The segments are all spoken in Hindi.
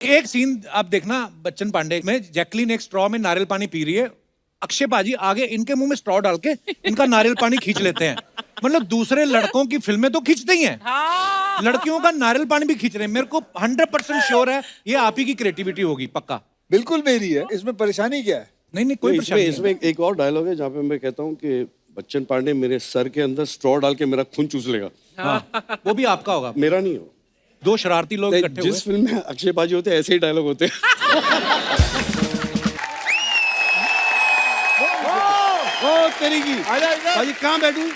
एक सीन आप देखना बच्चन पांडे में, जैकलीन एक स्ट्रॉ में नारियल पानी पी रही है, अक्षय पाजी आगे इनके मुंह में स्ट्रॉ डाल के इनका नारियल पानी खींच लेते हैं। मतलब दूसरे लड़कों की फिल्में तो खींचते ही हैं, लड़कियों का नारियल पानी भी खींच रहे हैं। मेरे को 100% श्योर है ये आप ही की क्रिएटिविटी होगी, पक्का। बिल्कुल मेरी है, इसमें परेशानी क्या है? नहीं कोई परेशानी नहीं। इसमें एक और डायलॉग है जहाँ पे मैं कहता हूँ कि बच्चन पांडे मेरे सर के अंदर स्ट्रॉ डाल के मेरा खून चूस लेगा। हाँ, वो भी आपका होगा, मेरा नहीं हो। दो शरारती लोग इकट्ठे हुए। जिस फिल्म में अक्षय पाजी होते हैं ऐसे ही डायलॉग होते हैं। ओ तेरी की पाजी कहाँ बैठूं?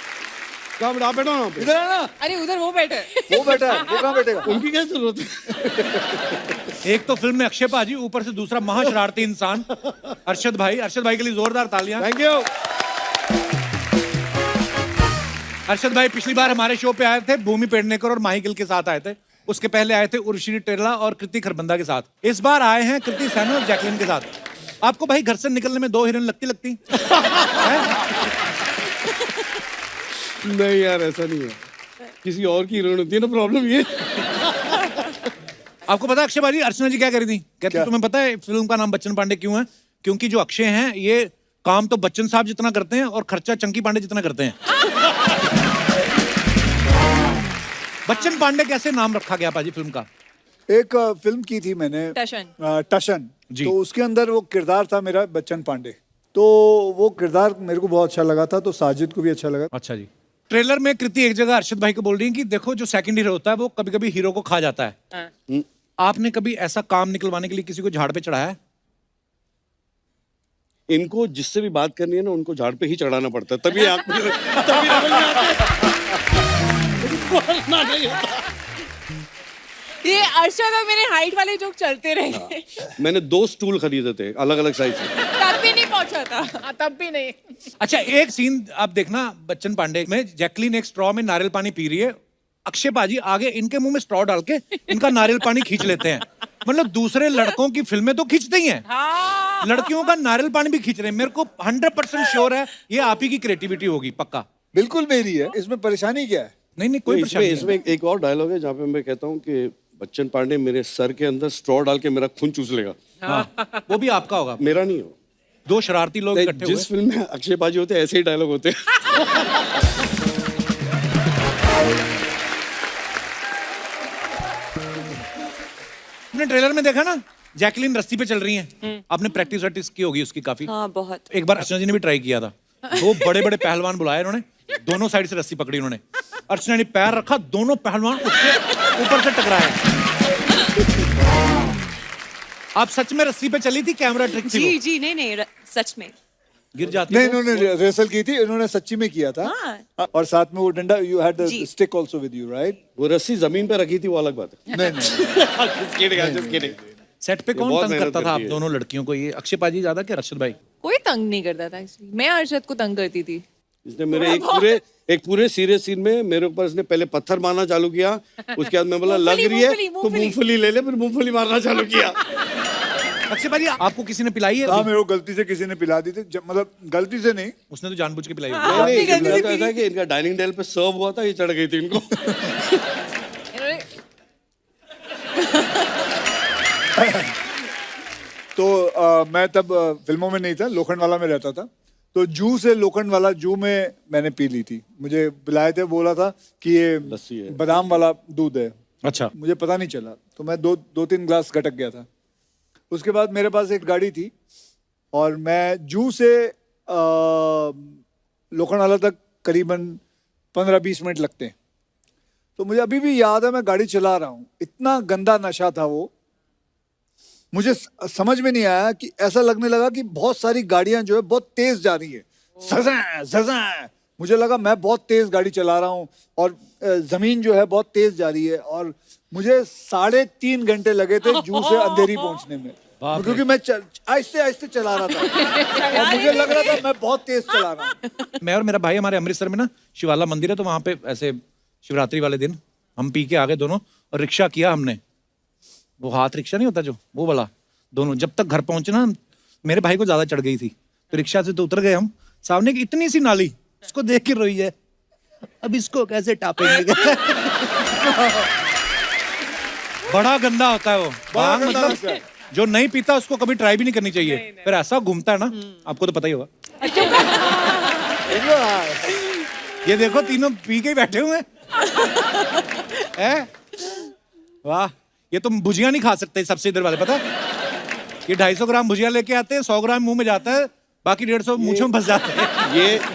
कहाँ बैठा? बैठो ना, इधर है ना। अरे उधर वो बैठे, वो बैठा है, वो कहाँ बैठेगा? उनकी क्या जरूरत है? एक तो फिल्म में अक्षय पाजी, ऊपर से दूसरा महाशरारती इंसान अरशद भाई। अरशद भाई के लिए जोरदार तालियां। Thank you. अरशद भाई पिछली बार हमारे शो पे आए थे, भूमि पेडनेकर और माही गिल के साथ आए थे। उसके पहले आए थे उर्वशी टेरला और कृति खरबंदा के साथ। इस बार आए हैं कृति सैनन और जैकलीन के साथ। आपको भाई घर से निकलने में 2 हीरोइन लगती नहीं यार, ऐसा नहीं है, किसी और की हीरोइन होती है ना। प्रॉब्लम ये आपको पता है अक्षय भाजी अर्चना जी क्या करी थी? कहती क्या? तुम्हें पता है फिल्म का नाम बच्चन पांडे क्यों है? क्योंकि जो अक्षय हैं ये काम तो बच्चन साहब जितना करते हैं और खर्चा चंकी पांडे जितना करते हैं। बच्चन पांडे कैसे नाम रखा गया पाजी फिल्म का? एक फिल्म की थी मैंने, टशन जी। तो उसके अंदर वो किरदार था मेरा बच्चन पांडे, तो वो किरदार मेरे को बहुत अच्छा लगा था, तो साजिद को भी अच्छा लगा। अच्छा जी। ट्रेलर में कृति एक जगह अरशद भाई को बोल रही है कि देखो जो सेकंड हीरो होता है वो कभी कभी हीरो को खा जाता है। आपने कभी ऐसा काम निकलवाने के लिए किसी को झाड़ पे चढ़ाया है? इनको जिससे भी बात करनी है ना, उनको झाड़ पे ही चढ़ाना पड़ता है, तभी आप तभी समझ में आता है। बोलना नहीं होता। ये अरशद और मेरे हाइट वाले जोक चलते रहे। मैंने 2 स्टूल खरीदे थे अलग अलग साइज के। तब भी नहीं पहुंचा था, तब भी नहीं। अच्छा एक सीन आप देखना बच्चन पांडे में, जैकलीन एक स्ट्रॉ में नारियल पानी पी रही है, अक्षय पाजी आगे इनके मुंह में स्ट्रॉ डाल के इनका नारियल पानी खींच लेते हैं। मतलब दूसरे लड़कों की फिल्में तो खींचते ही हैं, लड़कियों का नारियल पानी भी खींच रहे हैं। मेरे को 100% श्योर है ये आप ही की क्रिएटिविटी होगी, पक्का। बिल्कुल मेरी है, इसमें परेशानी क्या है? नहीं कोई परेशानी नहीं। इसमें एक और डायलॉग है जहाँ पे मैं कहता हूँ कि बच्चन पांडे मेरे सर के अंदर स्ट्रॉ डाल के मेरा खून चूस लेगा। हाँ, वो भी आपका होगा, मेरा नहीं हो। दो शरारती लोग इकट्ठे हुए। जिस फिल्म में अक्षय पाजी होते हैं ऐसे ही डायलॉग होते हैं। आपने ट्रेलर में देखा ना, जैकलीन रस्सी पे चल रही हैं। आपने प्रैक्टिस वैक्टिस की होगी उसकी काफी। हाँ बहुत। एक बार अर्चना जी ने भी ट्राई किया था। 2 बड़े बड़े पहलवान बुलाए उन्होंने, दोनों साइड से रस्सी पकड़ी उन्होंने। अर्चना ने पैर रखा, दोनों पहलवान ऊपर से टकराए। आप सच में रस्सी पे चली थी? कैमरा ट्रिक थी? जी जी नहीं सच में गिर जाती नहीं, तो? इन्होंने रिहर्सल की थी, इन्होंने सच्ची में किया था। हाँ। और साथ में वो डंडा, यू हैड द जी। Stick also with you, right? वो रस्सी जमीन पे रखी थी, वो अलग बात है। नहीं Just kidding. सेट पे कौन बहुत तंग मेहनत करता था आप करती है। दोनों लड़कियों को? ये अक्षय पाजी ज्यादा कि अरशद भाई? कोई तंग नहीं करता था एक्चुअली, मैं अरशद को तंग करती थी। इसने मेरे एक पूरे सीरियस सीन में मेरे ऊपर इसने पहले पत्थर मारना चालू किया, उसके बाद मैं बोला लग रही है तो मूंगफली ले ले, फिर मूंगफली मारना चालू किया। अक्षय भाई आपको किसी ने पिलाई है? हाँ, मेरे को गलती से किसी ने पिला दी थी, मतलब गलती से नहीं। उसने तो जानबूझ के पिलाई होगी। हाँ, नहीं, अपनी गलती से तो ऐसा है कि इनका डाइनिंग टेबल पे सर्व हुआ था, ये चढ़ गई थी इनको। तो मैं तब फिल्मों में नहीं था, लोखंड वाला में रहता था, तो जू से लोखंड वाला जू में मैंने पी ली थी। मुझे बुलाए थे, बोला था कि लस्सी ये है। बादाम वाला दूध है। अच्छा। मुझे पता नहीं चला, तो मैं 2-3 ग्लास गटक गया था। उसके बाद मेरे पास एक गाड़ी थी और मैं जू से लोखंड वाला तक करीबन 15-20 मिनट लगते हैं। तो मुझे अभी भी याद है, मैं गाड़ी चला रहा हूँ, इतना गंदा नशा था वो, मुझे समझ में नहीं आया कि ऐसा लगने लगा कि बहुत सारी गाड़ियां जो है बहुत तेज जा रही है, ज़ज़। मुझे लगा मैं बहुत तेज गाड़ी चला रहा हूँ और जमीन जो है बहुत तेज जा रही है, और मुझे 3.5 घंटे लगे थे जू से अंधेरी पहुंचने में, क्योंकि मैं आहिस्ते आहिस्ते चला रहा था और मुझे लग रहा था मैं बहुत तेज चला रहा हूँ। मैं और मेरा भाई हमारे अमृतसर में ना शिवाला मंदिर है, तो वहां पे ऐसे शिवरात्रि वाले दिन हम पी के आ गए दोनों और रिक्शा किया हमने, वो हाथ रिक्शा नहीं होता जो, वो वाला, दोनों। जब तक घर पहुंचे ना, मेरे भाई को ज्यादा चढ़ गई थी, तो रिक्शा से तो उतर गए हम, सामने की इतनी सी नाली, उसको देख के रोई है, अब इसको कैसे टापेंगे। बड़ा गंदा होता है वो भांग, गंदा मतलब लगता है। जो नहीं पीता उसको कभी ट्राई भी नहीं करनी चाहिए। फिर ऐसा घूमता है ना, आपको तो पता ही होगा। ये देखो तीनों पी के ही बैठे हुए हैं। वाह, ये तुम भुजिया नहीं खा सकते सबसे इधर वाले, पता है? ये 250 ग्राम भुजिया लेके आते हैं, 100 ग्राम मुंह में जाता है, बाकी 150 मूंछों में फंस जाते हैं।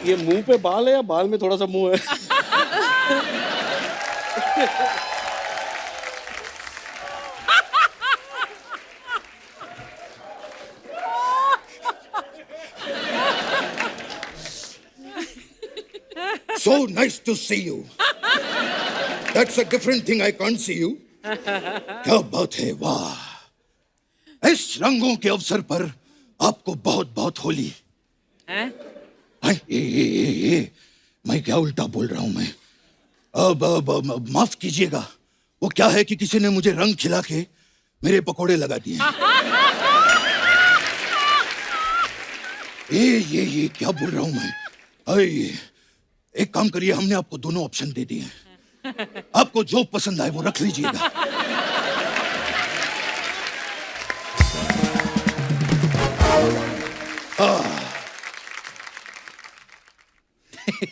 ये मुंह पे बाल है या बाल में थोड़ा सा मुंह है? So nice to see you. That's a different thing. I can't see you. क्या बात है, वाह! इस रंगों के अवसर पर आपको बहुत बहुत होली। हाय, ये, मैं क्या उल्टा बोल रहा हूं मैं? अब माफ कीजिएगा, वो क्या है कि किसी ने मुझे रंग खिला के मेरे पकोड़े लगा दिए। ये क्या बोल रहा हूं मैं? अरे, एक काम करिए, हमने आपको दोनों ऑप्शन दे दिए हैं। आपको जो पसंद आए वो रख लीजिएगा।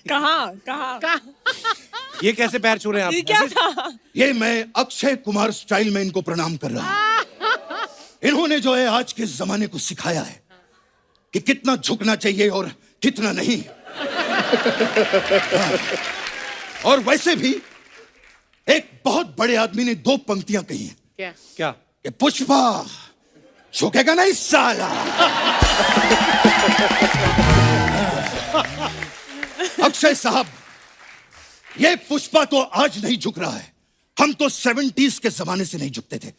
कहाँ ये कैसे पैर छू रहे हैं ये आप? क्या ऐसे? था? ये मैं अक्षय कुमार स्टाइल में इनको प्रणाम कर रहा हूं। इन्होंने जो है आज के जमाने को सिखाया है कि कितना झुकना चाहिए और कितना नहीं। और वैसे भी एक बहुत बड़े आदमी ने 2 पंक्तियां कही हैं क्या? कि पुष्पा झुकेगा नहीं साला। अक्षय साहब, ये पुष्पा तो आज नहीं झुक रहा है, हम तो 70s के जमाने से नहीं झुकते थे।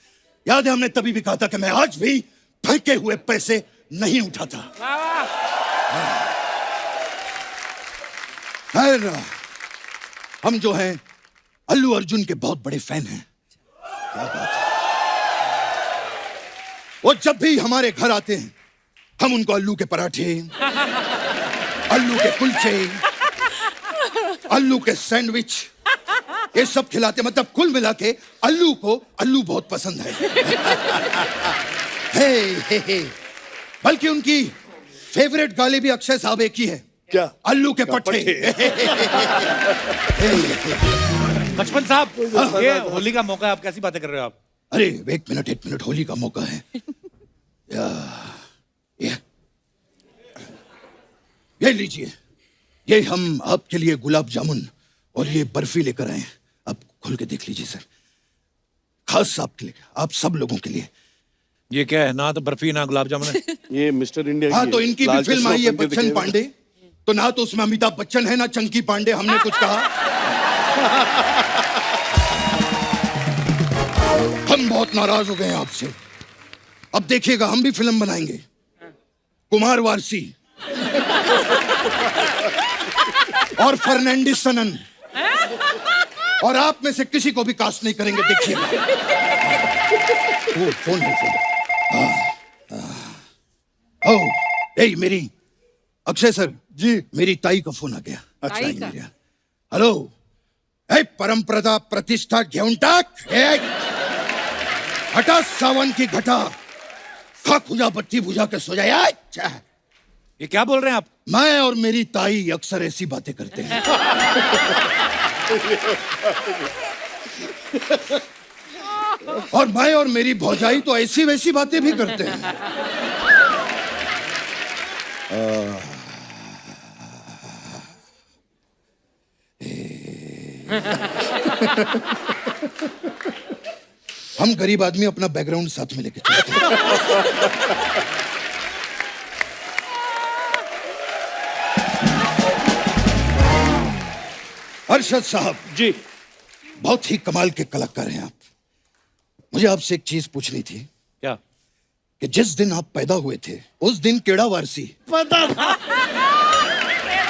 याद है, हमने तभी भी कहा था कि मैं आज भी फेंके हुए पैसे नहीं उठाता। खैर, हम जो हैं अल्लू अर्जुन के बहुत बड़े फैन हैं। क्या बात है। वो जब भी हमारे घर आते हैं, हम उनको अल्लू के पराठे, अल्लू के कुलचे, अल्लू के सैंडविच, ये सब खिलाते। मतलब कुल मिला के अल्लू को अल्लू बहुत पसंद है। हे। बल्कि उनकी फेवरेट गाली भी अक्षय साहब एक ही है। क्या? अल्लू के पट्टे। बचपन साहब, ये होली का मौका है, आप कैसी बातें कर रहे हो आप? अरे एक मिनट, होली का मौका है। ये लीजिए, ये हम आपके लिए गुलाब जामुन और ये बर्फी लेकर आए हैं। आप खोल के देख लीजिए सर, खास आपके लिए, आप सब लोगों के लिए। ये क्या है? ना तो बर्फी ना गुलाब जामुन है। ये मिस्टर इंडिया हाँ, की तो है। इनकी भी लाल फिल्म चश्मा आई है पहन के बच्चन दिखेगा। पांडे, तो ना तो उसमें अमिताभ बच्चन है ना चंकी पांडे। हमने कुछ कहा? हम बहुत नाराज हो गए हैं आपसे। अब देखिएगा, हम भी फिल्म बनाएंगे, कुमार वारसी और फर्नांडिस सनन, और आप में से किसी को भी कास्ट नहीं करेंगे। देखिएगा। वो फोन है, फोन। ओ, ए मेरी अक्षय सर जी, मेरी ताई का फोन आ गया। अच्छा, ताई मेरी। हेलो, ए परंपरा प्रतिष्ठा घेऊन टाक, हटा सावन की घटा, खा खुजा बत्ती बुझा के सो जाए। अच्छा, ये क्या बोल रहे हैं आप? मैं और मेरी ताई अक्सर ऐसी बातें करते हैं। और मैं और मेरी भौजाई तो ऐसी वैसी बातें भी करते हैं। हम गरीब आदमी अपना बैकग्राउंड साथ में लेके चलते हैं। अरशद साहब जी, बहुत ही कमाल के कलाकार हैं आप। मुझे आपसे एक चीज पूछनी थी क्या? कि जिस दिन आप पैदा हुए थे उस दिन केड़ा वारसी? पता था।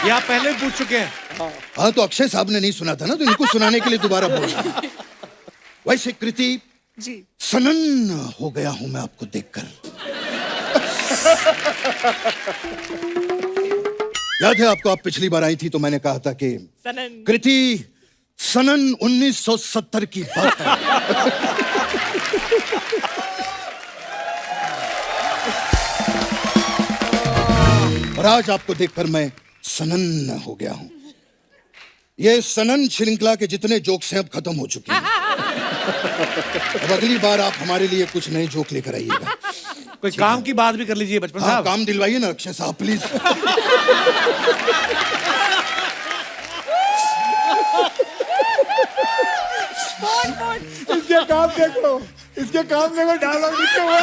ये आप पहले भी पूछ चुके हैं। हाँ, तो अक्षय साहब ने नहीं सुना था ना, तो इनको सुनाने के लिए दोबारा बोल रहा हूं। वैसे कृति जी, सनन हो गया हूं मैं आपको देखकर। याद है आपको, आप पिछली बार आई थी तो मैंने कहा था कि सनन। कृति सनन 1970 की बात है। और आज आपको देखकर मैं सनन हो गया हूं। ये सनन श्रृंखला के जितने जोक्स हैं अब खत्म हो चुके हैं। अब अगली बार आप हमारे लिए कुछ नए जोक लेकर आइएगा। कोई काम की बात भी कर लीजिए बचपन हाँ, साहब। काम दिलवाइए ना अक्षय साहब प्लीज। इसके काम देखो, इसके काम देखो, डायलॉग लिखे हुए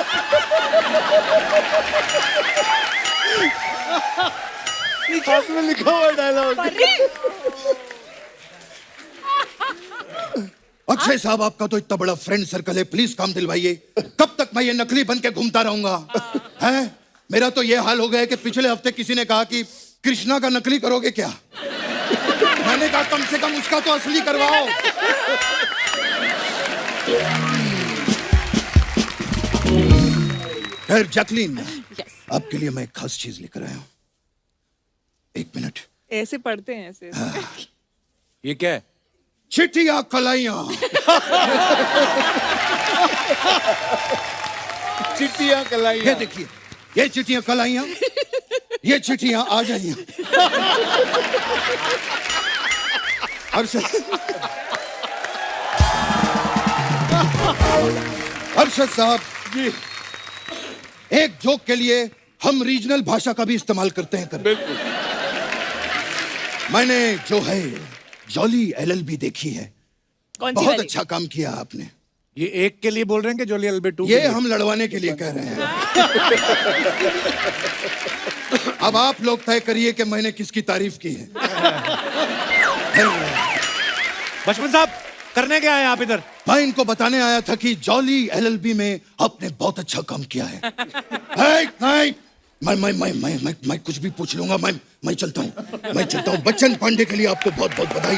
हाथ में लिखा हुआ डायलॉग। अक्षय साहब आपका तो इतना बड़ा फ्रेंड सर्कल है, प्लीज काम दिलवाइए। कब तक मैं ये नकली बन के घूमता रहूंगा? हैं? मेरा तो ये हाल हो गया है कि पिछले हफ्ते किसी ने कहा कि कृष्णा का नकली करोगे क्या? मैंने कहा कम से कम उसका तो असली करवाओ। खैर जैकलीन, आपके लिए मैं एक खास चीज लेकर आया हूं। एक मिनट। ऐसे पढ़ते हैं ऐसे। ये क्या है? चिट्ठियां कलाइयां। चिट्ठियां कलाई। ये देखिए, ये चिट्ठियां कलाइयां, ये चिट्ठियां आ जाइयां। अरशद साहब जी, एक जोक के लिए हम रीजनल भाषा का भी इस्तेमाल करते हैं। बिल्कुल। मैंने जो है जॉली एलएलबी देखी है। कौन सी बहुत वाली? अच्छा काम किया आपने। ये एक के लिए बोल रहे हैं कि जोली एल्बे 2? ये हम लड़वाने के लिए कह रहे हैं। अब आप लोग तय करिए कि मैंने किसकी तारीफ की है। बचपन साहब करने क्या है आप इधर? मैं इनको बताने आया था कि जॉली एलएलबी में आपने बहुत अच्छा काम किया है। नहीं, मैं कुछ भी पूछ लूंगा। मैं चलता हूँ। बच्चन पांडे के लिए आपको बहुत बहुत बधाई।